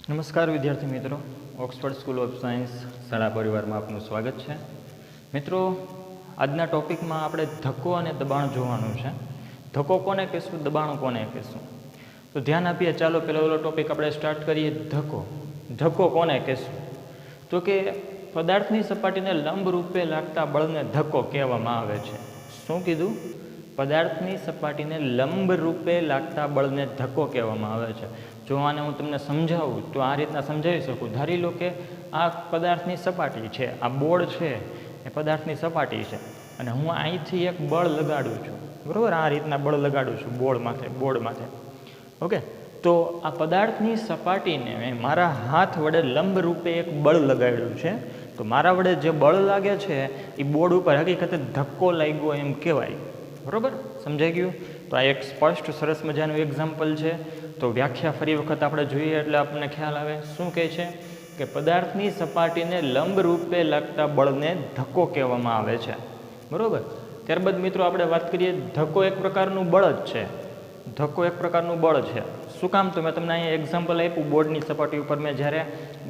નમસ્કાર વિદ્યાર્થી મિત્રો, ઓક્સફર્ડ સ્કૂલ ઓફ સાયન્સ શાળા પરિવારમાં આપનું સ્વાગત છે. મિત્રો, આજના ટૉપિકમાં આપણે ધક્કો અને દબાણ જોવાનું છે. ધક્કો કોને કહેશું, દબાણ કોને કહેશું? તો ધ્યાન આપીએ. ચાલો પહેલો ટૉપિક આપણે સ્ટાર્ટ કરીએ. ધક્કો. ધક્કો કોને કહેશું? તો કે પદાર્થની સપાટીને લંબ રૂપે લાગતા બળને ધક્કો કહેવામાં આવે છે. શું કીધું? પદાર્થની સપાટીને લંબ રૂપે લાગતા બળને ધક્કો કહેવામાં આવે છે. જો આને હું તમને સમજાવું તો આ રીતના સમજાવી શકું. ધારી લો કે આ પદાર્થની સપાટી છે, આ બોર્ડ છે એ પદાર્થની સપાટી છે, અને હું અહીંથી એક બળ લગાડું છું, બરાબર? આ રીતના બળ લગાડું છું બોર્ડ માથે. ઓકે, તો આ પદાર્થની સપાટીને મેં મારા હાથ વડે લંબ રૂપે એક બળ લગાડ્યું છે. તો મારા વડે જે બળ લાગે છે એ બોર્ડ ઉપર હકીકતે ધક્કો લાગ્યો એમ કહેવાય. બરાબર? સમજાઈ ગયું? તો આ એક સ્પષ્ટ સરસ મજાનું એક્ઝામ્પલ છે. તો વ્યાખ્યા ફરી વખત આપણે જોઈએ એટલે આપણને ખ્યાલ આવે. શું કહે છે કે પદાર્થની સપાટીને લંબ રૂપે લાગતા બળને ધક્કો કહેવામાં આવે છે. બરાબર? ત્યારબાદ મિત્રો આપણે વાત કરીએ, ધક્કો એક પ્રકારનું બળ જ છે. ધક્કો એક પ્રકારનું બળ છે. શું કામ? તો મેં તમને અહીંયા એક્ઝામ્પલ આપ્યું. બોર્ડની સપાટી ઉપર મેં જ્યારે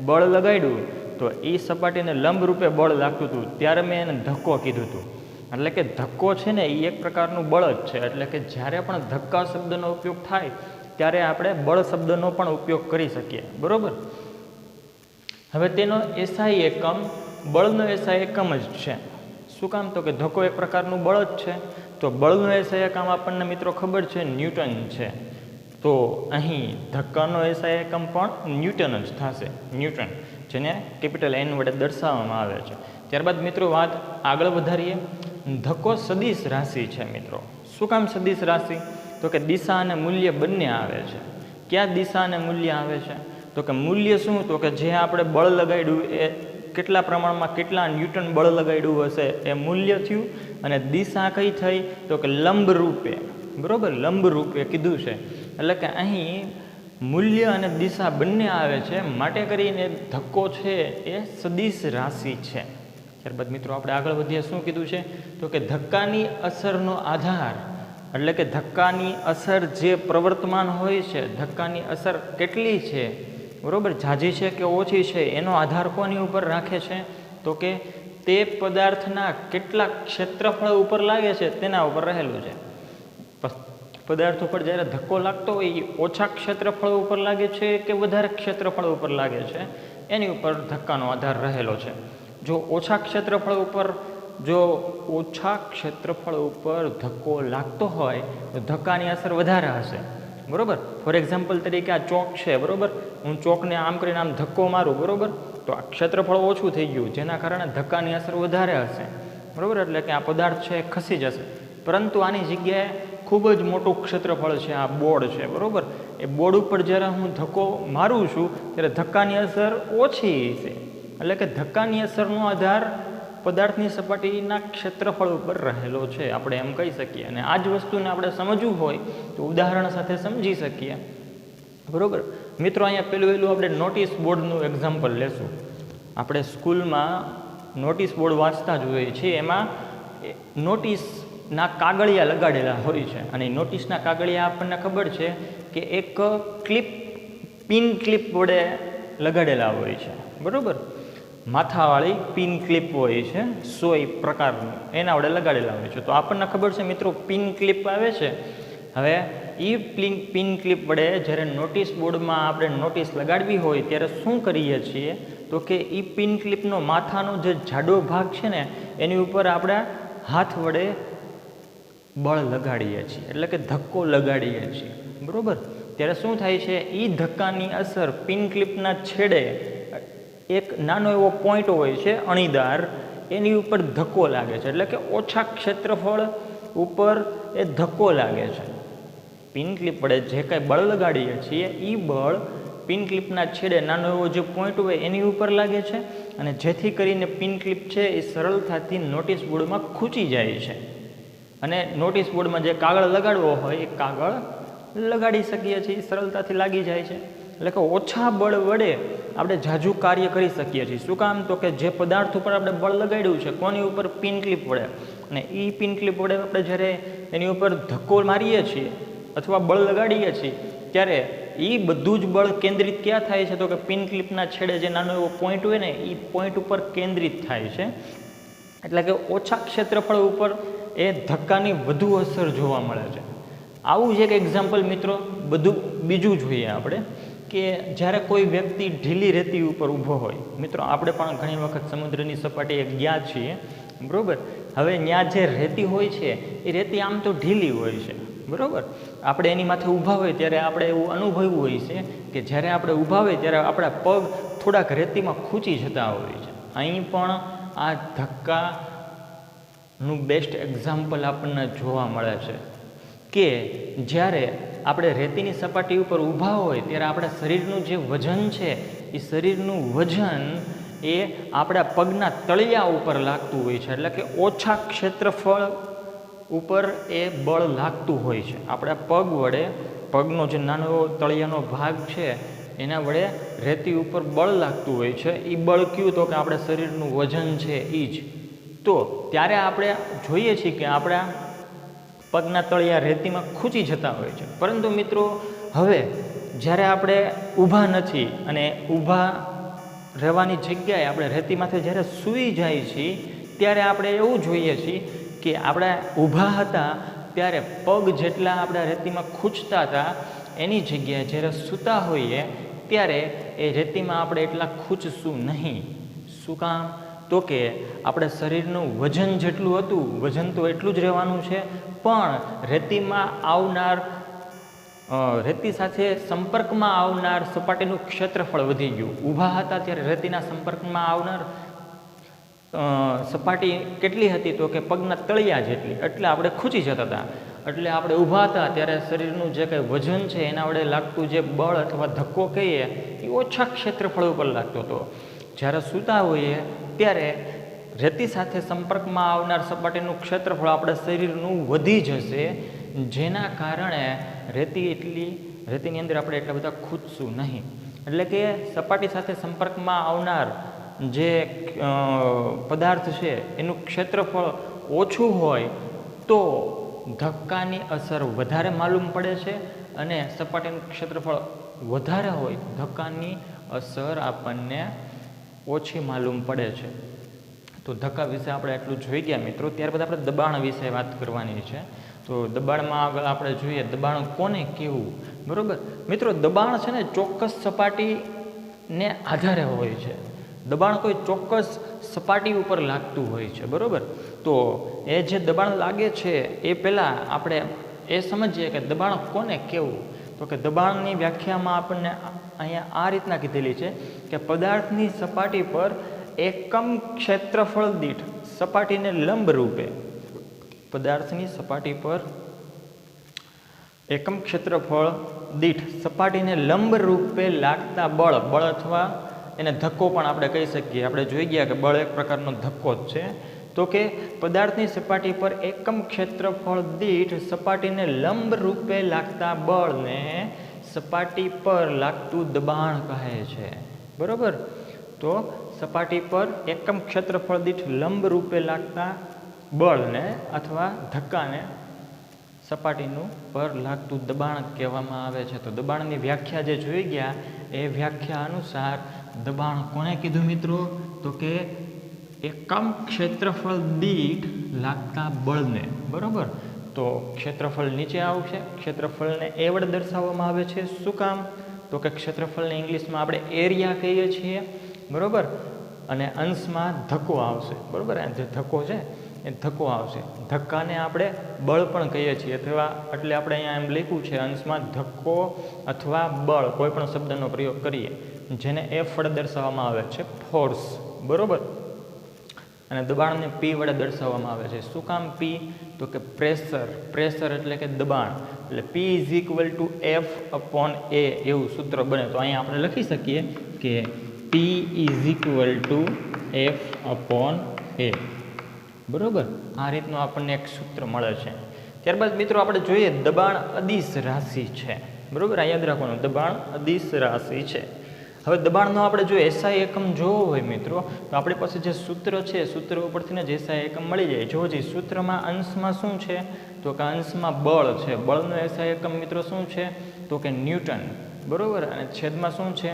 બળ લગાડ્યું તો એ સપાટીને લંબ રૂપે બળ લાગતું હતું ત્યારે મેં એને ધક્કો કીધું હતું. એટલે કે ધક્કો છે ને એ એક પ્રકારનું બળ જ છે. એટલે કે જ્યારે પણ ધક્કા શબ્દનો ઉપયોગ થાય ત્યારે આપણે બળ શબ્દનો પણ ઉપયોગ કરી શકીએ. બરાબર? હવે તેનો એસઆઈ એકમ બળનો એસઆઈ એકમ જ છે. શું કામ? તો કે ધક્કો એક પ્રકારનું બળ જ છે. તો બળનો એસઆઈ એકમ આપણને મિત્રો ખબર છે, ન્યૂટન છે. તો અહીં ધક્કાનો એસઆઈ એકમ પણ ન્યૂટન જ થશે. ન્યૂટન, જેને કેપિટલ એન વડે દર્શાવવામાં આવે છે. ત્યારબાદ મિત્રો વાત આગળ વધારીએ. ધક્કો સદિશ રાશિ છે મિત્રો. શું કામ સદિશ રાશિ? તો કે દિશા અને મૂલ્ય બંને આવે છે. ક્યાં દિશા અને મૂલ્ય આવે છે? તો કે મૂલ્ય શું? તો કે જે આપણે બળ લગાડ્યું એ કેટલા પ્રમાણમાં કેટલા ન્યૂટન બળ લગાડ્યું હશે એ મૂલ્ય થયું. અને દિશા કઈ થઈ? તો કે લંબ રૂપે. બરાબર? લંબ રૂપે કીધું છે. એટલે કે અહીં મૂલ્ય અને દિશા બંને આવે છે, માટે કરીને ધક્કો છે એ સદિશ રાશિ છે. ત્યારબાદ મિત્રો આપણે આગળ વધીએ. શું કીધું છે? તો કે ધક્કાની અસરનો આધાર, એટલે કે ધક્કાની અસર જે પ્રવર્તમાન હોય છે, ધક્કાની અસર કેટલી છે, બરાબર, ઝાઝી છે કે ઓછી છે, એનો આધાર કોની ઉપર રાખે છે? તો કે તે પદાર્થના કેટલા ક્ષેત્રફળ ઉપર લાગે છે તેના ઉપર રહેલું છે. પદાર્થ ઉપર જ્યારે ધક્કો લાગતો હોય એ ઓછા ક્ષેત્રફળ ઉપર લાગે છે કે વધારે ક્ષેત્રફળ ઉપર લાગે છે, એની ઉપર ધક્કાનો આધાર રહેલો છે. જો ઓછા ક્ષેત્રફળ ઉપર ધક્કો લાગતો હોય તો ધક્કાની અસર વધારે હશે. બરાબર? ફોર એક્ઝામ્પલ તરીકે આ ચોક છે, બરાબર, હું ચોકને આમ કરીને આમ ધક્કો મારું, બરાબર, તો આ ક્ષેત્રફળ ઓછું થઈ ગયું, જેના કારણે ધક્કાની અસર વધારે હશે. બરાબર? એટલે કે આ પદાર્થ છે એ ખસી જશે. પરંતુ આની જગ્યાએ ખૂબ જ મોટું ક્ષેત્રફળ છે, આ બોર્ડ છે, બરાબર, એ બોર્ડ ઉપર જ્યારે હું ધક્કો મારું છું ત્યારે ધક્કાની અસર ઓછી છે. એટલે કે ધક્કાની અસરનો આધાર પદાર્થની સપાટીના ક્ષેત્રફળ ઉપર રહેલો છે, આપણે એમ કહી શકીએ. અને આ જ વસ્તુને આપણે સમજવું હોય તો ઉદાહરણ સાથે સમજી શકીએ. બરાબર? મિત્રો, અહીંયા પહેલું આપણે નોટિસ બોર્ડનું એક્ઝામ્પલ લેશું. આપણે સ્કૂલમાં નોટિસ બોર્ડ વાંચતા જ હોઈએ છીએ. એમાં નોટિસના કાગળિયા લગાડેલા હોય છે. અને નોટિસના કાગળિયા આપણને ખબર છે કે એક પિન ક્લિપ વડે લગાડેલા હોય છે. બરાબર? માથાવાળી પિન ક્લિપ હોય છે, 100 પ્રકારનું, એના વડે લગાડેલા હોય છે. તો આપણને ખબર છે મિત્રો, પિન ક્લિપ આવે છે. હવે એ પિન ક્લિપ વડે જ્યારે નોટિસ બોર્ડમાં આપણે નોટિસ લગાડવી હોય ત્યારે શું કરીએ છીએ? તો કે એ પિન ક્લિપનો માથાનો જે જાડો ભાગ છે ને એની ઉપર આપણે હાથ વડે બળ લગાડીએ છીએ, એટલે કે ધક્કો લગાડીએ છીએ. બરાબર? ત્યારે શું થાય છે? એ ધક્કાની અસર પિન ક્લિપના છેડે એક નાનો એવો પોઈન્ટ હોય છે, અણીદાર, એની ઉપર ધક્કો લાગે છે. એટલે કે ઓછા ક્ષેત્રફળ ઉપર એ ધક્કો લાગે છે. પિન ક્લિપ વડે જે કાંઈ બળ લગાડીએ છીએ એ બળ પિન ક્લિપના છેડે નાનો એવો જે પોઈન્ટ હોય એની ઉપર લાગે છે, અને જેથી કરીને પિન ક્લિપ છે એ સરળતાથી નોટિસ બોર્ડમાં ખૂંચી જાય છે. અને નોટિસ બોર્ડમાં જે કાગળ લગાડવો હોય એ કાગળ લગાડી શકીએ છીએ, સરળતાથી લાગી જાય છે. એટલે કે ઓછા બળ વડે આપણે ઝાઝું કાર્ય કરી શકીએ છીએ. શું કામ? તો કે જે પદાર્થ ઉપર આપણે બળ લગાડ્યું છે, કોની ઉપર? પિન ક્લિપ વડે. અને એ પિન ક્લિપ વડે આપણે જ્યારે એની ઉપર ધક્કો મારીએ છીએ અથવા બળ લગાડીએ છીએ ત્યારે એ બધું જ બળ કેન્દ્રિત ક્યાં થાય છે? તો કે પિન ક્લિપના છેડે જે નાનો એવો પોઈન્ટ હોય ને એ પોઈન્ટ ઉપર કેન્દ્રિત થાય છે. એટલે કે ઓછા ક્ષેત્રફળ ઉપર એ ધક્કાની વધુ અસર જોવા મળે છે. આવું જ એક એક્ઝામ્પલ મિત્રો બીજું જોઈએ આપણે કે જ્યારે કોઈ વ્યક્તિ ઢીલી રેતી ઉપર ઊભો હોય. મિત્રો આપણે પણ ઘણી વખત સમુદ્રની સપાટીએ ગયા છીએ, બરાબર. હવે ત્યાં જે રેતી હોય છે એ રેતી આમ તો ઢીલી હોય છે, બરાબર. આપણે એની માથે ઊભા હોય ત્યારે આપણે એવું અનુભવ્યું હોય છે કે જ્યારે આપણે ઊભા હોય ત્યારે આપણા પગ થોડાક રેતીમાં ખૂંચી જતા હોય છે. અહીં પણ આ ધક્કાનું બેસ્ટ એક્ઝામ્પલ આપણને જોવા મળે છે કે જ્યારે આપણે રેતીની સપાટી ઉપર ઊભા હોય ત્યારે આપણા શરીરનું જે વજન છે એ શરીરનું વજન એ આપણા પગના તળિયા ઉપર લાગતું હોય છે. એટલે કે ઓછા ક્ષેત્રફળ ઉપર એ બળ લાગતું હોય છે. આપણા પગ વડે પગનો જે નાનો તળિયાનો ભાગ છે એના વડે રેતી ઉપર બળ લાગતું હોય છે. એ બળ કયું? તો કે આપણા શરીરનું વજન છે એ જ. તો ત્યારે આપણે જોઈએ છીએ કે આપણા પગના તળિયા રેતીમાં ખૂંચી જતા હોય છે. પરંતુ મિત્રો હવે જ્યારે આપણે ઊભા નથી અને ઊભા રહેવાની જગ્યાએ આપણે રેતીમાંથી જ્યારે સૂઈ જાય છીએ ત્યારે આપણે એવું જોઈએ છીએ કે આપણે ઊભા હતા ત્યારે પગ જેટલા આપણા રેતીમાં ખૂંચતા હતા એની જગ્યાએ જ્યારે સૂતા હોઈએ ત્યારે એ રેતીમાં આપણે એટલા ખૂંચશું નહીં. શું કામ? તો કે આપણે શરીરનું વજન જેટલું હતું, વજન તો એટલું જ રહેવાનું છે, પણ રેતીમાં આવનાર રેતી સાથે સંપર્કમાં આવનાર સપાટીનું ક્ષેત્રફળ વધી ગયું. ઊભા હતા ત્યારે રેતીના સંપર્કમાં આવનાર સપાટી કેટલી હતી? તો કે પગના તળિયા જેટલી. એટલે આપણે ખૂંચી જતા હતા. એટલે આપણે ઊભા હતા ત્યારે શરીરનું જે કંઈ વજન છે એના વડે લાગતું જે બળ અથવા ધક્કો કહીએ એ ઓછા ક્ષેત્રફળ ઉપર લાગતો હતો. જ્યારે સૂતા હોઈએ ત્યારે રેતી સાથે સંપર્કમાં આવનાર સપાટીનું ક્ષેત્રફળ આપણા શરીરનું વધી જશે, જેના કારણે રેતીની અંદર આપણે એટલા બધા ખૂંચશું નહીં. એટલે કે સપાટી સાથે સંપર્કમાં આવનાર જે પદાર્થ છે એનું ક્ષેત્રફળ ઓછું હોય તો ધક્કાની અસર વધારે માલુમ પડે છે, અને સપાટીનું ક્ષેત્રફળ વધારે હોય ધક્કાની અસર આપણને ઓછી માલુમ પડે છે. તો ધક્કા વિશે આપણે એટલું જોઈ ગયા મિત્રો. ત્યારબાદ આપણે દબાણ વિશે વાત કરવાની છે. તો દબાણમાં આગળ આપણે જોઈએ દબાણ કોને કહેવું, બરાબર. મિત્રો દબાણ છે ને ચોક્કસ સપાટીને આધારે હોય છે. દબાણ કોઈ ચોક્કસ સપાટી ઉપર લાગતું હોય છે, બરાબર. તો એ જે દબાણ લાગે છે એ પહેલાં આપણે એ સમજીએ કે દબાણ કોને કહેવું. તો કે દબાણની વ્યાખ્યામાં આપણને અહીંયા આ રીતના કીધેલી છે કે પદાર્થની સપાટી પર એકમ ક્ષેત્રફળ દીઠ સપાટીને લંબ રૂપે પદાર્થની સપાટી પર એકમ ક્ષેત્રફળ દીઠ સપાટીને લંબ રૂપે લાગતા બળ અથવા એને ધક્કો પણ આપણે કહી શકીએ. આપણે જોઈ ગયા કે બળ એક પ્રકારનો ધક્કો જ છે. તો કે પદાર્થની સપાટી પર એકમ ક્ષેત્રફળ દીઠ સપાટીને લંબ રૂપે લાગતા બળને સપાટી પર લાગતું દબાણ કહે છે, બરાબર. તો સપાટી પર એકમ ક્ષેત્રફળ દીઠ લંબ રૂપે લાગતા બળને અથવા ધક્કાને સપાટીનું પર લાગતું દબાણ કહેવામાં આવે છે. તો દબાણની વ્યાખ્યા જે જોઈ ગયા એ વ્યાખ્યા અનુસાર દબાણ કોને કીધું મિત્રો? તો કે એકમ ક્ષેત્રફળ દીઠ લાગતા બળને, બરાબર. તો ક્ષેત્રફળ નીચે આવશે. ક્ષેત્રફળને એ વડે દર્શાવવામાં આવે છે. શું કામ? તો કે ક્ષેત્રફળને ઇંગ્લિશમાં આપણે એરિયા કહીએ છીએ, બરાબર. અને અંશમાં ધક્કો આવશે, બરાબર. જે ધક્કો છે એ ધક્કો આવશે. ધક્કાને આપણે બળ પણ કહીએ છીએ, અથવા એટલે આપણે અહીંયા એમ લખ્યું છે અંશમાં ધક્કો અથવા બળ કોઈ પણ શબ્દનો પ્રયોગ કરીએ જેને એફ વડે દર્શાવવામાં આવે છે, ફોર્સ, બરાબર. અને દબાણને પી વડે દર્શાવવામાં આવે છે. શું કામ પી? તો કે પ્રેશર એટલે કે દબાણ. એટલે P is equal to F upon A એવું સૂત્ર બને. તો અહીંયા આપણે લખી શકીએ કે P is equal to F upon A, બરાબર. આ રીતનું આપણને એક સૂત્ર મળે છે. ત્યારબાદ મિત્રો આપણે જોઈએ દબાણ અદિશ રાશિ છે, બરાબર. આ યાદ રાખવાનું, દબાણ અદિશ રાશિ છે. હવે દબાણનો આપણે જો એસઆઈ એકમ જોવો હોય મિત્રો તો આપણી પાસે જે સૂત્ર છે સૂત્ર ઉપરથી જ એસઆઈ એકમ મળી જાય. જો જે સૂત્રમાં અંશમાં શું છે? તો કે અંશમાં બળ છે. બળનો એસઆઈ એકમ મિત્રો શું છે? તો કે ન્યૂટન, બરાબર, અને છેદમાં શું છે?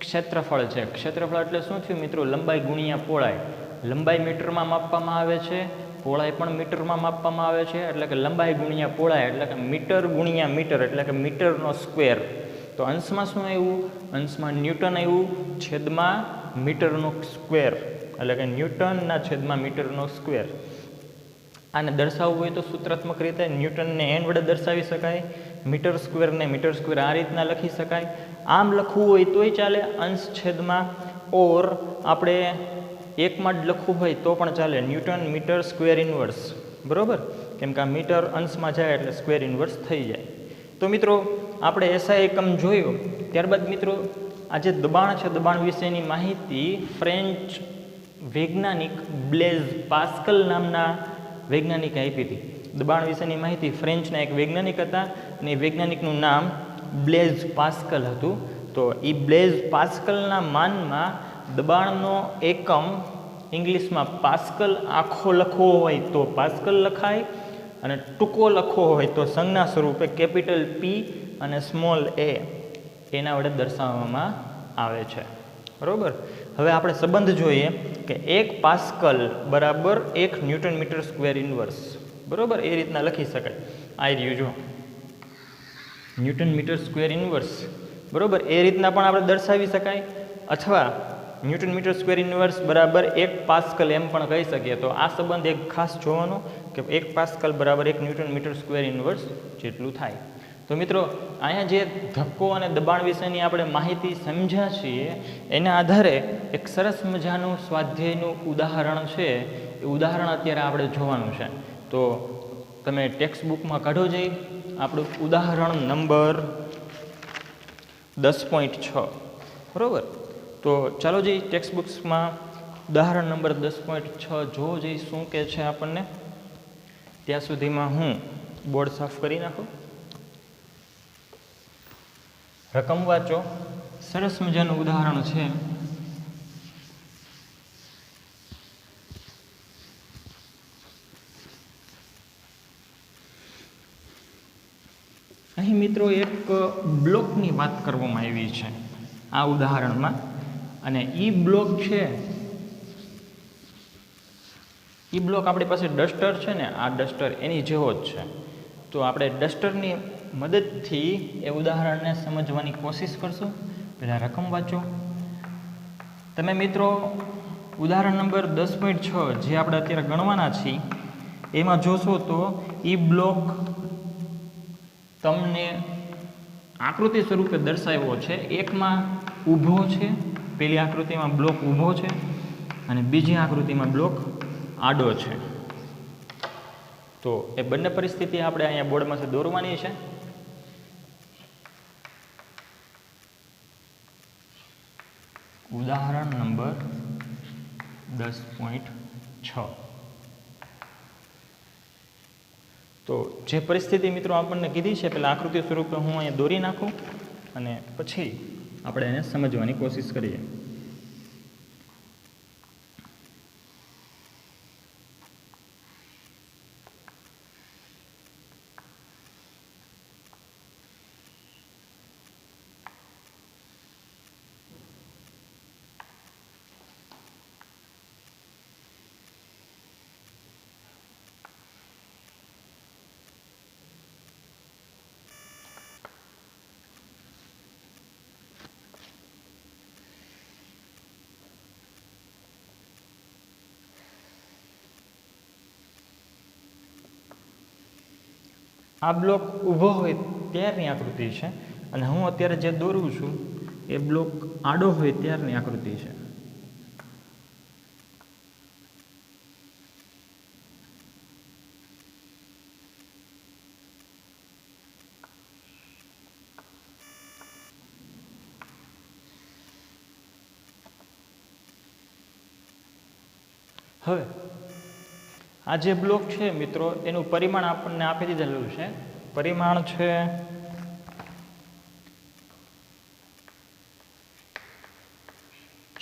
ક્ષેત્રફળ છે. ક્ષેત્રફળ એટલે શું થયું મિત્રો? લંબાઈ ગુણ્યા પહોળાઈ. લંબાઈ મીટરમાં માપવામાં આવે છે, પહોળાઈ પણ મીટરમાં માપવામાં આવે છે, એટલે કે લંબાઈ ગુણ્યા પહોળાઈ એટલે કે મીટર ગુણ્યા મીટર એટલે કે મીટરનો સ્ક્વેર. તો અંશમાં શું આવ્યું? અંશમાં ન્યૂટન આવ્યું, છેદમાં મીટરનો સ્ક્વેર એટલે કે ન્યૂટનના છેદમાં મીટરનો સ્ક્વેર. આને દર્શાવવું હોય તો સૂત્રાત્મક રીતે ન્યૂટનને એન વડે દર્શાવી શકાય, મીટર સ્ક્વેરને મીટર સ્ક્વેર આ રીતના લખી શકાય. આમ લખવું હોય તોય ચાલે અંશ છેદમાં, ઓર આપણે એકમાં જ લખવું હોય તો પણ ચાલે, ન્યૂટન મીટર સ્ક્વેર ઇન્વર્સ. બરાબર, કેમ કે આ મીટર અંશમાં જાય એટલે સ્ક્વેર ઇન્વર્સ થઈ જાય. તો મિત્રો આપણે એસઆઈ એકમ જોયો. ત્યારબાદ મિત્રો આ જે દબાણ છે, દબાણ વિશેની માહિતી ફ્રેન્ચ વૈજ્ઞાનિક બ્લેઝ પાસ્કલ નામના વૈજ્ઞાનિકે આપી હતી. દબાણ વિશેની માહિતી ફ્રેન્ચના એક વૈજ્ઞાનિક હતા અને એ વૈજ્ઞાનિકનું નામ બ્લેઝ પાસ્કલ હતું. તો એ બ્લેઝ પાસ્કલના માનમાં દબાણનો એકમ ઇંગ્લિશમાં પાસ્કલ આખો લખવો હોય તો પાસ્કલ લખાય, અને ટૂંકો લખવો હોય તો સંજ્ઞા સ્વરૂપે કેપિટલ પી અને સ્મોલ એ એના વડે દર્શાવવામાં આવે છે. બરાબર, હવે આપણે સંબંધ જોઈએ કે 1 પાસ્કલ બરાબર 1 ન્યૂટન મીટર સ્ક્વેર ઇન્વર્સ. બરાબર, એ રીતના લખી શકાય. આ રહ્યું જો ન્યૂટન મીટર સ્ક્વેર ઇન્વર્સ. બરાબર, એ રીતના પણ આપણે દર્શાવી શકાય, અથવા ન્યૂટન મીટર સ્ક્વેર ઇન્વર્સ બરાબર 1 પાસ્કલ એમ પણ કહી શકીએ. તો આ સંબંધ એક ખાસ જોવાનો કે 1 પાસ્કલ બરાબર 1 ન્યૂટન મીટર સ્ક્વેર ઇન્વર્સ જેટલું થાય. તો મિત્રો અહીંયા જે ધક્કો અને દબાણ વિશેની આપણે માહિતી સમજ્યા છીએ એના આધારે એક સરસ મજાનું સ્વાધ્યાયનું ઉદાહરણ છે. એ ઉદાહરણ અત્યારે આપણે જોવાનું છે. તો તમે ટેક્સ્ટ બુકમાં કાઢો જઈ આપણું ઉદાહરણ નંબર 10.6. બરાબર, તો ચાલો જઈ ટેક્સ્ટ બુક્સમાં ઉદાહરણ નંબર 10.6 જોવો જઈ શું કહે છે આપણને. ત્યાં સુધીમાં હું બોર્ડ સાફ કરી નાખું. રકમ વાંચો. સરસ મજાનું ઉદાહરણ છે. અહીં મિત્રો એક બ્લોકની વાત કરવામાં આવી છે આ ઉદાહરણમાં, અને ઈ બ્લોક છે, ઈ બ્લોક આપણી પાસે ડસ્ટર છે ને, આ ડસ્ટર એની જેવો જ છે. તો આપણે ડસ્ટરની મદદથી એ ઉદાહરણને સમજવાની કોશિશ કરશું. પહેલાં રકમ વાંચો તમે મિત્રો. ઉદાહરણ નંબર 10.6 જે આપણે અત્યારે ગણવાના છીએ એમાં જોશો તો ઈ બ્લોક તમને આકૃતિ સ્વરૂપે દર્શાવ્યો છે. એકમાં ઊભો છે, પેલી આકૃતિમાં બ્લોક ઊભો છે અને બીજી આકૃતિમાં બ્લોક આડો છે. તો એ બંને પરિસ્થિતિ આપણે અહીંયા બોર્ડમાંથી દોરવાની છે. ઉદાહરણ નંબર 10.6. તો જે પરિસ્થિતિ મિત્રો આપણને કીધી છે પેલા આકૃતિ સ્વરૂપે હું અહીંયા દોરી નાખું અને પછી આપણે એને સમજવાની કોશિશ કરીએ. આ બ્લોક ઊભો હોય ત્યારની આકૃતિ છે અને હું અત્યારે જે દોરું છું એ બ્લોક આડો હોય ત્યારની આકૃતિ છે. હવે આ જે બ્લોક છે મિત્રો એનું પરિમાણ આપણને આપી દીધેલું છે. પરિમાણ છે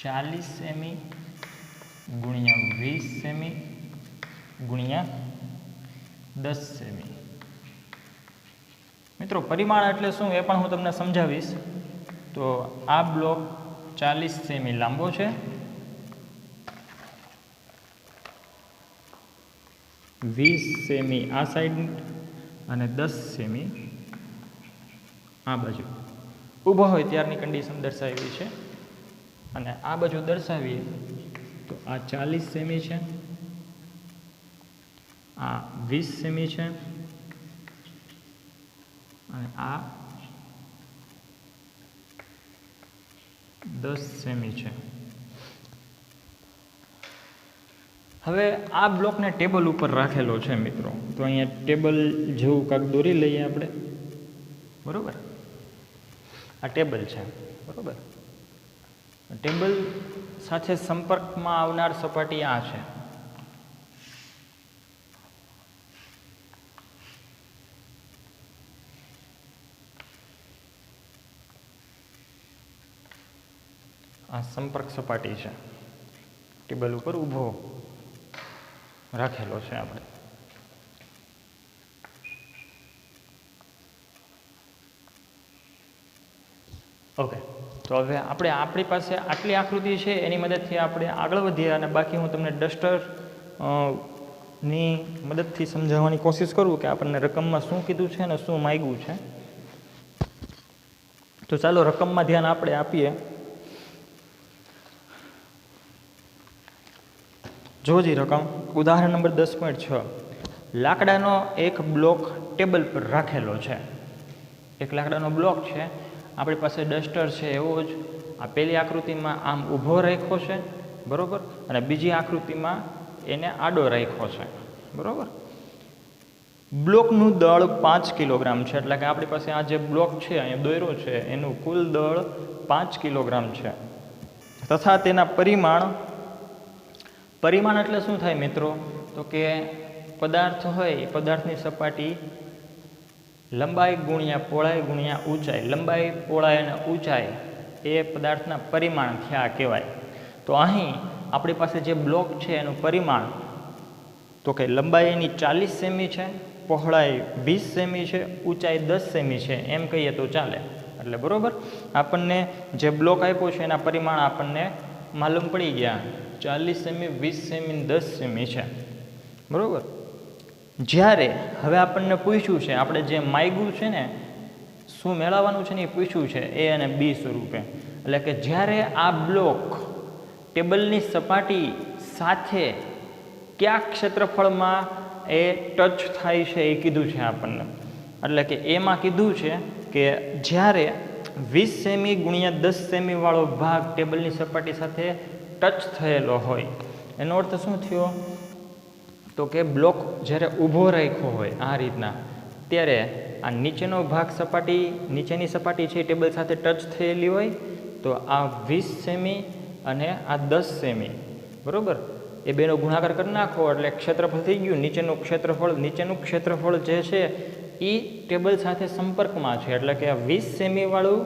40 સેમી ગુણ્યા 20 સેમી ગુણ્યા 10 સેમી. મિત્રો પરિમાણ એટલે શું એ પણ હું તમને સમજાવીશ. તો આ બ્લોક 40 સેમી લાંબો છે, 20 સેમી આ સાઈડ અને 10 સેમી આ બાજુ. ઊભો હોય ત્યારની કન્ડિશન દર્શાવી છે. અને આ બાજુ દર્શાવીએ તો આ 40 સેમી છે, આ 20 સેમી છે અને આ 10 સેમી છે. હવે આ બ્લોકને ટેબલ ઉપર રાખેલો છે મિત્રો. તો અહીંયા ટેબલ જેવું કાંક દોરી લઈએ આપણે. બરાબર, આ ટેબલ છે. બરાબર, ટેબલ સાથે સંપર્કમાં આવનાર સપાટી આ છે. આ સંપર્ક સપાટી છે, ટેબલ ઉપર ઊભો રાખેલો છે આપણે. ઓકે, તો હવે આપણી પાસે આટલી આકૃતિ છે, એની મદદથી આપણે આગળ વધીએ અને બાકી હું તમને ડસ્ટર ની મદદથી સમજાવવાની કોશિશ કરું કે આપણને રકમમાં શું કીધું છે અને શું માંગ્યું છે. તો ચાલો રકમમાં ધ્યાન આપણે આપીએ. જોજી રકમ, ઉદાહરણ નંબર 10.6. લાકડાનો એક બ્લોક ટેબલ પર રાખેલો છે. એક લાકડાનો બ્લોક છે, આપણી પાસે ડસ્ટર છે એવો જ આ પહેલી આકૃતિમાં આમ ઊભો રાખ્યો છે. બરાબર, અને બીજી આકૃતિમાં એને આડો રાખ્યો છે. બરાબર, બ્લોકનું દળ 5 કિલોગ્રામ છે. એટલે કે આપણી પાસે આ જે બ્લોક છે અહીંયા દોર્યો છે એનું કુલ દળ 5 કિલોગ્રામ છે. તથા તેના પરિમાણ એટલે શું થાય મિત્રો? તો કે પદાર્થ હોય, પદાર્થની સપાટી લંબાઈ ગુણ્યા પહોળાઈ ગુણ્યા ઊંચાઈ. લંબાઈ, પહોળાઈ અને ઊંચાઈ એ પદાર્થના પરિમાણ થયા કહેવાય. તો અહીં આપણી પાસે જે બ્લોક છે એનું પરિમાણ તો કે લંબાઈ એની 40 સેમી છે, પહોળાઈ 20 સેમી છે, ઊંચાઈ 10 સેમી છે, એમ કહીએ તો ચાલે. એટલે બરાબર, આપણને જે બ્લોક આપ્યો છે એના પરિમાણ આપણને માલુમ પડી ગયા. 40 સેમી, 20 સેમી, 10 સેમી છે. બરાબર, જ્યારે હવે આપણને પૂછ્યું છે, આપણે જે માગ્યું છે ને શું મેળવવાનું છે ને એ પૂછ્યું છે એ અને બી સ્વરૂપે. એટલે કે જ્યારે આ બ્લોક ટેબલની સપાટી સાથે કયા ક્ષેત્રફળમાં એ ટચ થાય છે એ કીધું છે આપણને. એટલે કે એમાં કીધું છે કે જ્યારે 20 સેમી ગુણ્યા 10 સેમી વાળો ભાગ ટેબલની સપાટી સાથે ટચ થયેલો હોય. એનો અર્થ શું થયો? તો કે બ્લોક જ્યારે ઊભો રાખ્યો હોય આ રીતના, ત્યારે આ નીચેનો ભાગ નીચેની સપાટી છે ટેબલ સાથે ટચ થયેલી હોય, તો આ 20 સેમી અને આ 10 સેમી, બરાબર, એ બેનો ગુણાકાર કરી નાખો એટલે ક્ષેત્રફળ થઈ ગયું. નીચેનું ક્ષેત્રફળ જે છે એ ટેબલ સાથે સંપર્કમાં છે. એટલે કે આ 20 સેમી વાળું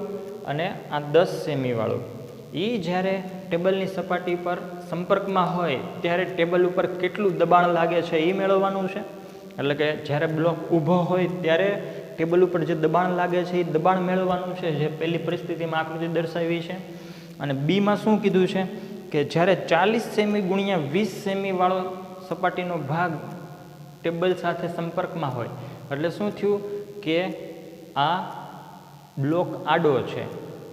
અને આ 10 સેમી વાળું એ જ્યારે ટેબલની સપાટી પર સંપર્કમાં હોય ત્યારે ટેબલ ઉપર કેટલું દબાણ લાગે છે એ મેળવવાનું છે. એટલે કે જ્યારે બ્લોક ઊભો હોય ત્યારે ટેબલ ઉપર જે દબાણ લાગે છે એ દબાણ મેળવવાનું છે, જે પહેલી પરિસ્થિતિમાં આકૃતિ દર્શાવી છે. અને બીમાં શું કીધું છે કે જ્યારે 40 સેમી ગુણ્યા 20 સેમી વાળો સપાટીનો ભાગ ટેબલ સાથે સંપર્કમાં હોય, એટલે શું થયું કે આ બ્લોક આડો છે,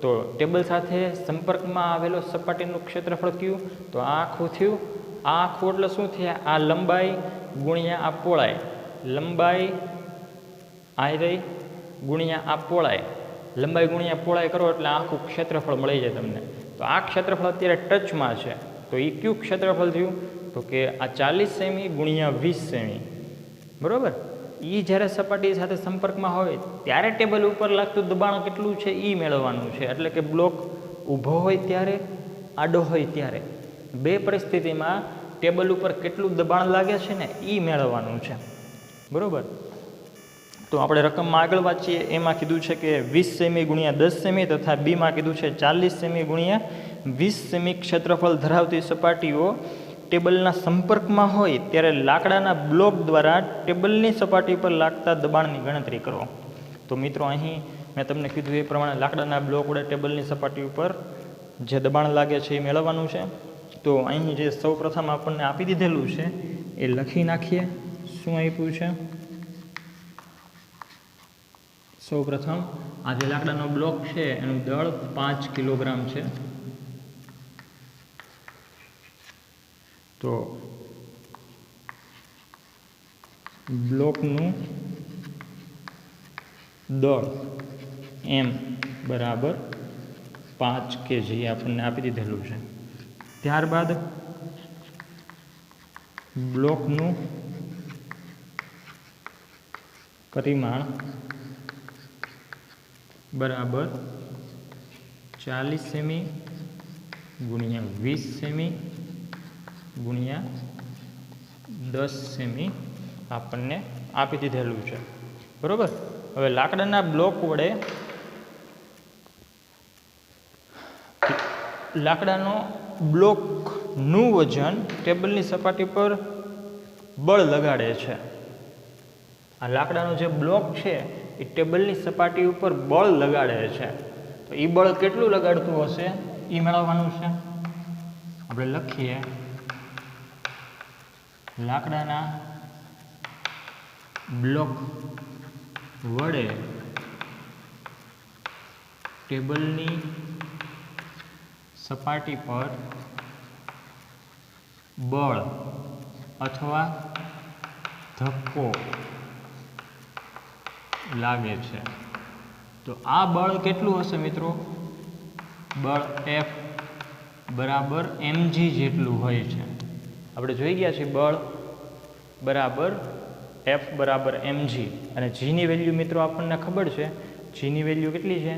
તો ટેબલ સાથે સંપર્કમાં આવેલો સપાટીનું ક્ષેત્રફળ કયું? તો આ આખું થયું. આ આખું એટલે શું થયા? આ લંબાઈ ગુણ્યા આ પહોળાઈ. લંબાઈ આ રહી ગુણ્યા આ પહોળાઈ. લંબાઈ ગુણ્યા પહોળાઈ કરો એટલે આખું ક્ષેત્રફળ મળી જાય તમને. તો આ ક્ષેત્રફળ અત્યારે ટચમાં છે, તો એ કયું ક્ષેત્રફળ થયું? તો કે આ 40 સેમી ગુણ્યા 20 સેમી. બરાબર, એ જ્યારે સપાટી સાથે સંપર્કમાં હોય ત્યારે ટેબલ ઉપર લાગતું દબાણ કેટલું છે એ મેળવવાનું છે. એટલે કે બ્લોક ઊભો હોય ત્યારે, આડો હોય ત્યારે, બે પરિસ્થિતિમાં ટેબલ ઉપર કેટલું દબાણ લાગે છે ને એ મેળવવાનું છે. બરાબર, તો આપણે રકમમાં આગળ વાંચીએ. એમાં કીધું છે કે 20 સેમી ગુણ્યા 10 સેમી તથા બીમાં કીધું છે 40 સેમી ગુણ્યા 20 સેમી ક્ષેત્રફળ ધરાવતી સપાટીઓ ટેબલના સંપર્કમાં હોય ત્યારે લાકડાના બ્લોક દ્વારા ટેબલની સપાટી પર લાગતા દબાણની ગણતરી કરો. તો મિત્રો અહીં મેં તમને કીધું એ પ્રમાણે લાકડાના બ્લોક વડે ટેબલની સપાટી ઉપર જે દબાણ લાગે છે એ મેળવવાનું છે. તો અહીં જે સૌ પ્રથમ આપણને આપી દીધેલું છે એ લખી નાખીએ. શું આપ્યું છે? સૌ પ્રથમ આ જે લાકડાનો બ્લોક છે એનું દળ 5 કિલોગ્રામ છે. તો બ્લોકનું દળ M બરાબર 5 kg આપણને આપી દીધેલું છે. ત્યારબાદ બ્લોકનું પરિમાણ બરાબર 40 સેમી ગુણ્યા 20 સેમી ગુણ્યા 10 સેમી આપણને આપી દીધેલું છે. બરાબર. હવે લાકડાના બ્લોક વડે લાકડાનો બ્લોકનું વજન ટેબલની સપાટી પર બળ લગાડે છે. આ લાકડાનો જે બ્લોક છે એ ટેબલની સપાટી ઉપર બળ લગાડે છે. તો એ બળ કેટલું લગાડતું હશે એ મેળવવાનું છે. આપણે લખીએ લાકડાના બ્લોક વડે ટેબલની સપાટી પર બળ અથવા ધક્કો લાગે છે. તો આ બળ કેટલું હશે મિત્રો? બળ F બરાબર mg જેટલું હોય છે. આપણે જોઈ ગયા છીએ બળ બરાબર F બરાબર mg અને g ની વેલ્યુ મિત્રો આપણને ખબર છે. g ની વેલ્યુ કેટલી છે?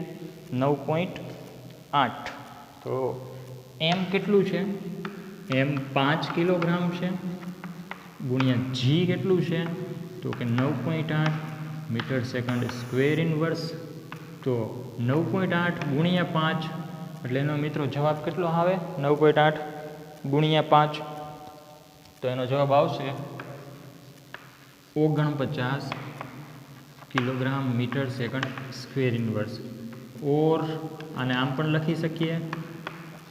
9.8. તો m કેટલું છે? m 5 કિલોગ્રામ છે ગુણ્યા g કેટલું છે? તો કે 9.8 મીટર સેકન્ડ સ્ક્વેર ઇનવર્સ. તો 9.8 ગુણ્યા 5 એટલે એનો મિત્રો જવાબ કેટલો આવે? 9.8 ગુણ્યા 5. તો એનો જવાબ આવશે 49 kilogram metre second square inverse. Or આને આમ પણ લખી શકીએ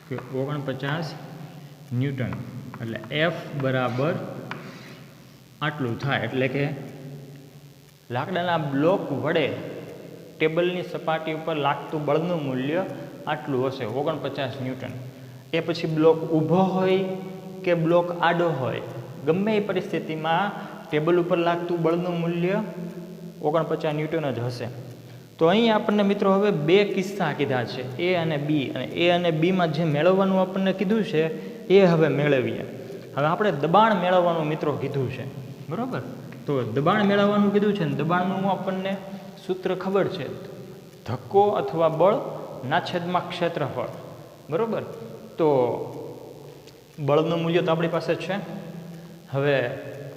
કે 49 ન્યૂટન. એટલે F બરાબર આટલું થાય. એટલે કે લાકડાના બ્લોક વડે ટેબલની સપાટી ઉપર લાગતું બળનું મૂલ્ય આટલું હશે 49 ન્યૂટન. એ પછી બ્લોક ઊભો હોય કે બ્લોક આડો હોય, ગમે એ પરિસ્થિતિમાં ટેબલ ઉપર લાગતું બળનું મૂલ્ય 49 ન્યૂટન જ હશે. તો અહીં આપણને મિત્રો હવે બે કિસ્સા કીધા છે, A અને B. અને A અને Bમાં જે મેળવવાનું આપણને કીધું છે એ હવે મેળવીએ. હવે આપણે દબાણ મેળવવાનું મિત્રો કીધું છે. બરાબર. તો દબાણ મેળવવાનું કીધું છે ને દબાણનું આપણને સૂત્ર ખબર છે. ધક્કો અથવા બળ ના છેદમાં ક્ષેત્રફળ. બરાબર. તો બળનું મૂલ્ય તો આપણી પાસે છે. હવે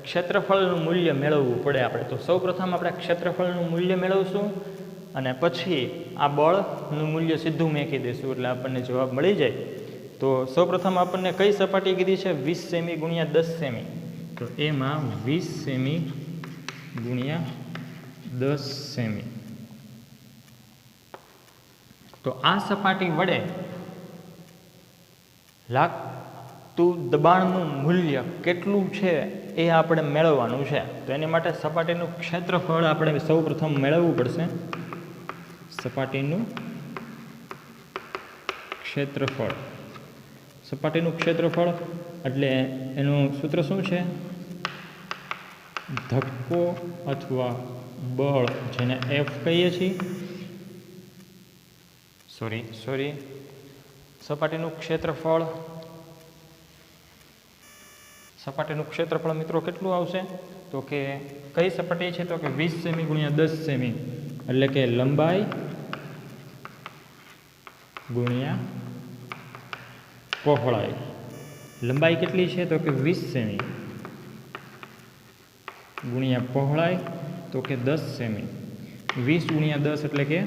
ક્ષેત્રફળનું મૂલ્ય મેળવવું પડે આપણે. તો સૌપ્રથમ આપણે ક્ષેત્રફળનું મૂલ્ય મેળવશું અને પછી આ બળનું મૂલ્ય સીધું મેકી દઈશું એટલે આપણને જવાબ મળી જાય. તો સૌપ્રથમ આપણને કઈ સપાટી કીધી છે? 20 સેમી ગુણ્યા 10 સેમી. તો એમાં 20 સેમી ગુણ્યા 10 સેમી. તો આ સપાટી વડે લાગતું દબાણનું મૂલ્ય કેટલું છે એ આપણે મેળવવાનું છે. તો એની માટે સપાટીનું ક્ષેત્રફળ આપણે સૌ પ્રથમ મેળવવું પડશે. સપાટીનું ક્ષેત્રફળ. સપાટીનું ક્ષેત્રફળ એટલે એનું સૂત્ર શું છે? ધક્કો અથવા બળ જેને F કહીએ છીએ. સપાટીનું ક્ષેત્રફળ મિત્રો કેટલું આવશે? તો કે કઈ સપાટી છે? તો કે 20 સેમી ગુણ્યા 10 સેમી એટલે કે લંબાઈ ગુણ્યા પહોળાઈ. લંબાઈ કેટલી છે? તો કે 20 સેમી ગુણ્યા પહોળાઈ તો કે 10 સેમી. 20 ગુણ્યા 10 એટલે કે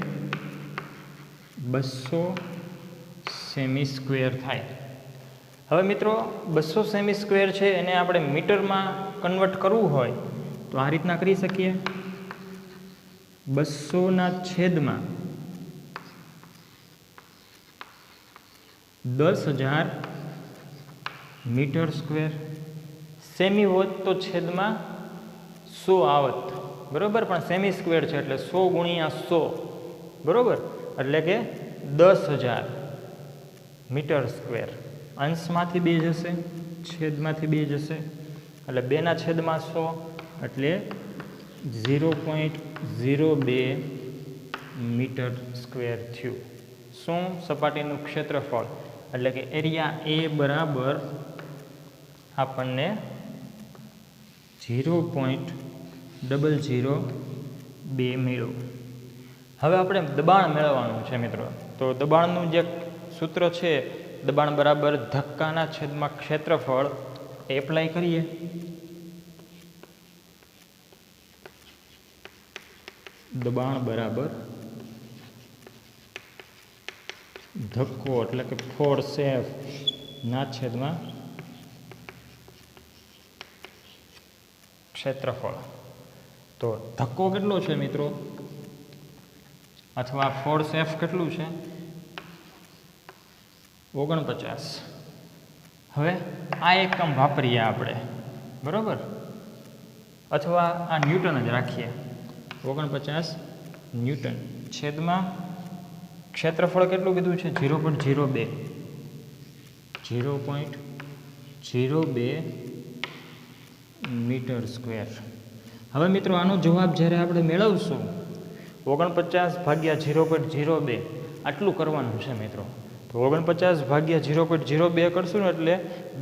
200 સેમી સ્ક્વેર થાય. હવે મિત્રો 200 સેમી સ્ક્વેર છે એને આપણે મીટરમાં કન્વર્ટ કરવું હોય તો આ રીતના કરી શકીએ. 200 ના છેદમાં 10,000 મીટર સ્ક્વેર. સેમી હોત તો છેદમાં 100 આવત, બરાબર, પણ સેમી સ્ક્વેર છે એટલે 100 ગુણ્યા 100, બરાબર, એટલે કે 10,000 મીટર સ્ક્વેર. અંશમાંથી 2 જશે, છેદમાંથી 2 જશે, એટલે 2ના છેદમાં 100 એટલે 0.02 મીટર સ્ક્વેર થયું. શું? સપાટીનું ક્ષેત્રફળ, એટલે કે એરિયા એ બરાબર આપણને 0.002 મળ્યું. હવે આપણે દબાણ મેળવવાનું છે મિત્રો. તો દબાણનું જે સૂત્ર છે, દબાણ બરાબર ધક્કાના છેદમાં ક્ષેત્રફળ, એપ્લાય કરીએ. દબાણ બરાબર ધક્કો એટલે કે ફોર્સ એફ ના છેદમાં ક્ષેત્રફળ. તો ધક્કો કેટલો છે મિત્રો, અથવા ફોર્સ એફ કેટલું છે? 49. હવે આ એકમ વાપરીએ આપણે, બરાબર, અથવા આ ન્યૂટન જ રાખીએ. 49 ન્યૂટન છેદમાં ક્ષેત્રફળ કેટલું કીધું છે? 0.02. 0.02 મીટર સ્ક્વેર. હવે મિત્રો આનો જવાબ જ્યારે આપણે મેળવશું 49 ભાગ્યા 0.02 આટલું કરવાનું છે મિત્રો. તો 49 ભાગ્યા 0.02 કરશું ને એટલે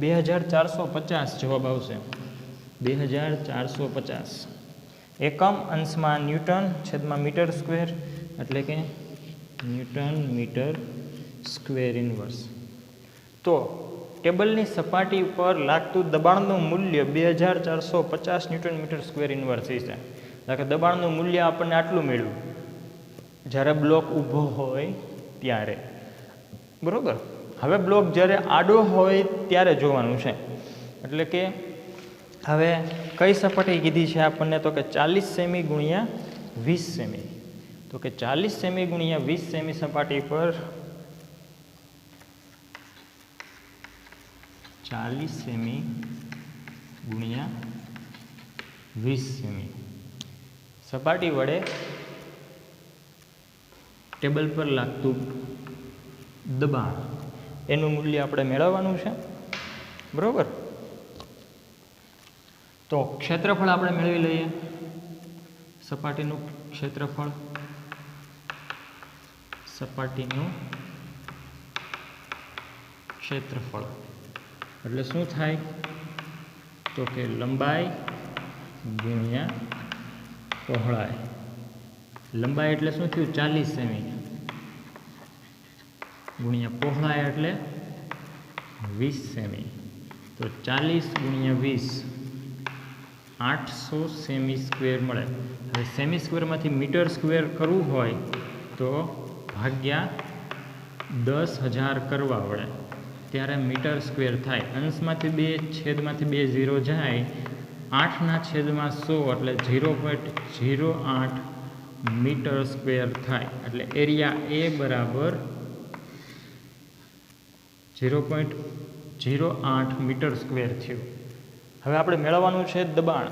2450 જવાબ આવશે. 2450. એકમ અંશમાં ન્યૂટન છેદમાં મીટર સ્ક્વેર એટલે કે ન્યૂટન મીટર સ્ક્વેર ઇન્વર્સ. તો ટેબલની સપાટી પર લાગતું દબાણનું મૂલ્ય 2450 ન્યૂટન મીટર સ્ક્વેર ઇન્વર્સ છે. એટલે કે દબાણનું મૂલ્ય આપણને આટલું મળ્યું જ્યારે બ્લોક ઊભો હોય ત્યારે, બરાબર. હવે બ્લોક જ્યારે આડો હોય ત્યારે જોવાનું છે. એટલે કે હવે કઈ સપાટી કીધી છે આપણને? તો કે 40 સેમી ગુણ્યા 20 સેમી. તો કે 40 સેમી ગુણ્યા 20 સેમી સપાટી પર 40 સેમી ગુણ્યા 20 સેમી સપાટી વડે ટેબલ પર લાગતું દબાણ એનું મૂલ્ય આપણે મેળવવાનું છે, બરાબર. તો ક્ષેત્રફળ આપણે મેળવી લઈએ. સપાટીનું ક્ષેત્રફળ, સપાટીનું ક્ષેત્રફળ એટલે શું થાય? તો કે લંબાઈ ગુણ્યા પહોળાઈ. લંબાઈ એટલે શું થયું? 40 સેમી ગુણ્યા પહોળાઈ એટલે 20 સેમી. તો 40 ગુણ્યા 20 800 સેમી સ્ક્વેર મળે. હવે સેમી સ્ક્વેરમાંથી મીટર સ્ક્વેર કરવું હોય તો ભાગ્યા 10,000 કરવા પડે ત્યારે મીટર સ્ક્વેર થાય. અંશમાંથી 2 છેદમાંથી 2 0 જાય, 8ના છેદમાં 100 એટલે 0.08 મીટર સ્ક્વેર થાય. એટલે એરિયા એ બરાબર 0.08 મીટર સ્ક્વેર થયું. હવે આપણે મેળવવાનું છે દબાણ.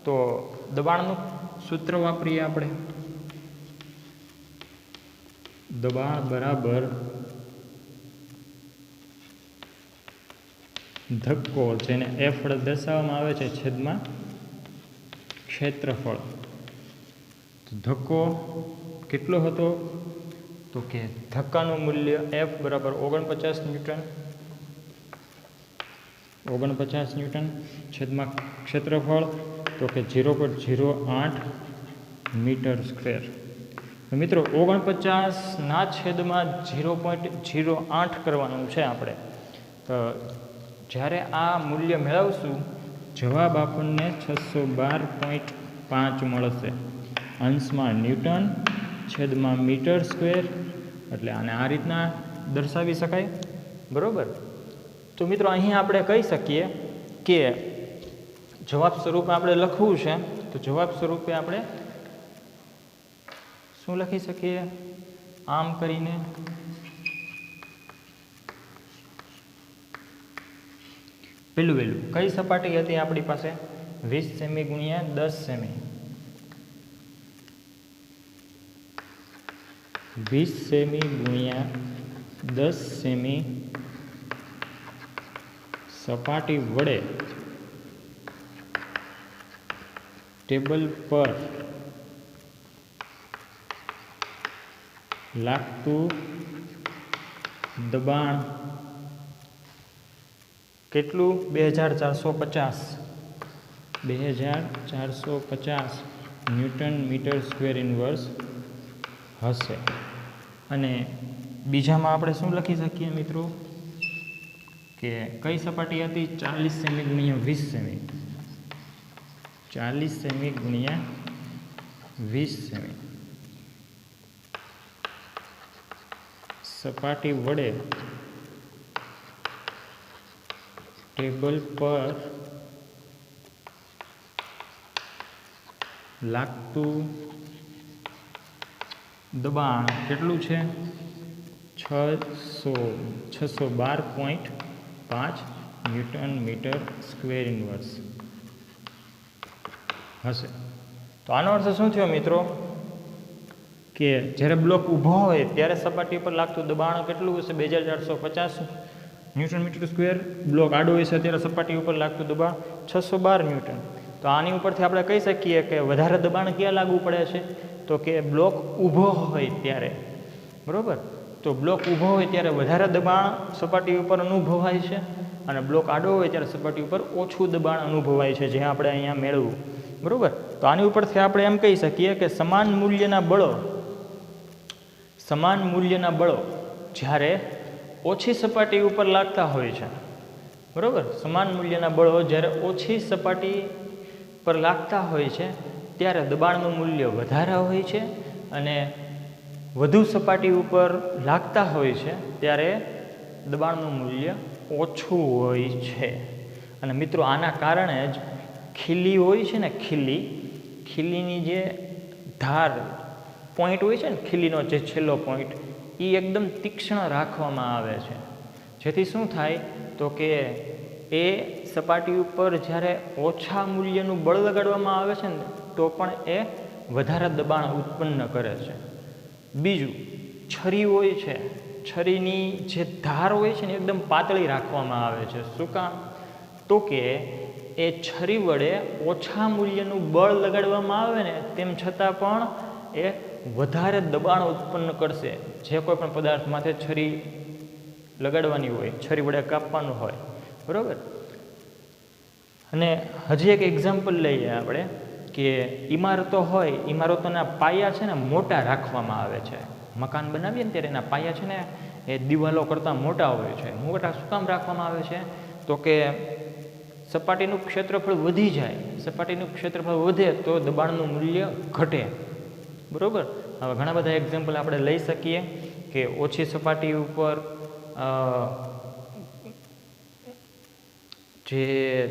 તો દબાણનું સૂત્ર વાપરીએ આપણે. દબાણ બરાબર ધક્કો, જેને એફ વડે દર્શાવવામાં આવે છે, છેદમાં ક્ષેત્રફળ. તો ધક્કો કેટલો હતો? તો કે ધક્કાનું મૂલ્ય એફ બરાબર 49 ન્યૂટન. 49 ન્યૂટન છેદમાં ક્ષેત્રફળ તો કે 0.08 મીટર સ્ક્વેર. મિત્રો 49ના છેદમાં 0.08 કરવાનું છે આપણે. તો જ્યારે આ મૂલ્ય મેળવશું જવાબ આપણને 612.5 મળશે. અંશમાં ન્યૂટન છેદમાં મીટર સ્ક્વેર એટલે આને આ રીતના દર્શાવી શકાય, બરાબર. તો મિત્રો અહીં આપણે કહી શકીએ કે જવાબ સ્વરૂપે આપણે લખવું છે. તો જવાબ સ્વરૂપે આપણે શું લખી શકીએ? આમ કરીને પેલું વહેલું કઈ સપાટી હતી આપણી પાસે? 20 સેમી ગુણ્યા 10 સેમી, 20 સેમી ગુણ્યા 10 સેમી સપાટી વડે ટેબલ પર લાગતું દબાણ કેટલું? 2450 ન્યૂટન મીટર સ્ક્વેર ઇન્વર્સ હશે. અને બીજામાં આપણે શું લખી શકીએ મિત્રો કે કઈ સપાટી હતી? 40 સેમી ગુણ્યા 20 સેમી, 40 સેમી ગુણ્યા 20 સેમી સપાટી વડે ટેબલ પર લાગતું દબાણ કેટલું છે? 612.5 ન્યૂટન મીટર સ્ક્વેર ઇન્વર્સ હશે. તો આનો અર્થ શું થયો મિત્રો કે જ્યારે બ્લોક ઊભો હોય ત્યારે સપાટી પર લાગતું દબાણ કેટલું હશે? 2450 ન્યૂટન મીટર સ્ક્વેર. બ્લોક આડો હશે ત્યારે સપાટી ઉપર લાગતું દબાણ 612 ન્યૂટન. તો આની ઉપરથી આપણે કહી શકીએ કે વધારે દબાણ ક્યાં લાગુ પડે છે? તો કે બ્લોક ઊભો હોય ત્યારે, બરાબર. તો બ્લોક ઊભો હોય ત્યારે વધારે દબાણ સપાટી ઉપર અનુભવાય છે, અને બ્લોક આડો હોય ત્યારે સપાટી ઉપર ઓછું દબાણ અનુભવાય છે, જે આપણે અહીંયા મેળવવું, બરાબર. તો આની ઉપરથી આપણે એમ કહી શકીએ કે સમાન મૂલ્યના બળો જ્યારે ઓછી સપાટી ઉપર લાગતા હોય છે, બરાબર. સમાન મૂલ્યના બળો જ્યારે ઓછી સપાટી પર લાગતા હોય છે ત્યારે દબાણનું મૂલ્ય વધારે હોય છે, અને વધુ સપાટી ઉપર લાગતા હોય છે ત્યારે દબાણનું મૂલ્ય ઓછું હોય છે. અને મિત્રો આના કારણે જ ખીલી હોય છે ને, ખીલીની જે ધાર પોઈન્ટ હોય છે ને, ખીલીનો જે છેલ્લો પોઈન્ટ, એ એકદમ તીક્ષ્ણ રાખવામાં આવે છે, જેથી શું થાય તો કે એ સપાટી ઉપર જ્યારે ઓછા મૂલ્યનું બળ લગાડવામાં આવે છે ને તો પણ એ વધારે દબાણ ઉત્પન્ન કરે છે. બીજું, છરી હોય છે, છરીની જે ધાર હોય છે ને એકદમ પાતળી રાખવામાં આવે છે. શું કામ? તો કે એ છરી વડે ઓછા મૂલ્યનું બળ લગાડવામાં આવે ને તેમ છતાં પણ એ વધારે દબાણ ઉત્પન્ન કરશે. જે કોઈ પણ પદાર્થ માથે છરી લગાડવાની હોય, છરી વડે કાપવાનું હોય, બરાબર. અને હજી એક એક્ઝામ્પલ લઈએ આપણે કે ઇમારતો હોય, ઇમારતોના પાયા છે ને મોટા રાખવામાં આવે છે. મકાન બનાવીએ ને ત્યારે એના પાયા છે ને એ દિવાલો કરતાં મોટા હોય છે. મોટા શું કામ રાખવામાં આવે છે? તો કે સપાટીનું ક્ષેત્રફળ વધી જાય, સપાટીનું ક્ષેત્રફળ વધે તો દબાણનું મૂલ્ય ઘટે, બરાબર. હવે ઘણા બધા એક્ઝામ્પલ આપણે લઈ શકીએ કે ઓછી સપાટી ઉપર જે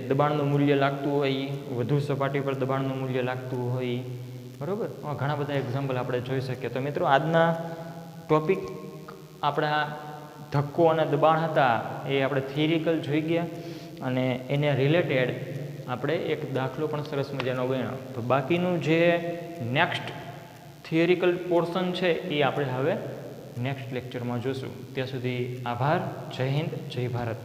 દબાણનું મૂલ્ય લાગતું હોય, વધુ સપાટી પર દબાણનું મૂલ્ય લાગતું હોય, બરાબર. ઘણા બધા એક્ઝામ્પલ આપણે જોઈ શકીએ. તો મિત્રો આજના ટોપિક આપણા ધક્કો અને દબાણ હતા એ આપણે થિયરિકલ જોઈ ગયા, અને એને રિલેટેડ આપણે એક દાખલો પણ સરસ મજાનો ગણ્યો. તો બાકીનું જે નેક્સ્ટ થિયરિકલ પોર્શન છે એ આપણે હવે નેક્સ્ટ લેક્ચરમાં જોશું. ત્યાં સુધી આભાર. જય હિન્દ, જય ભારત.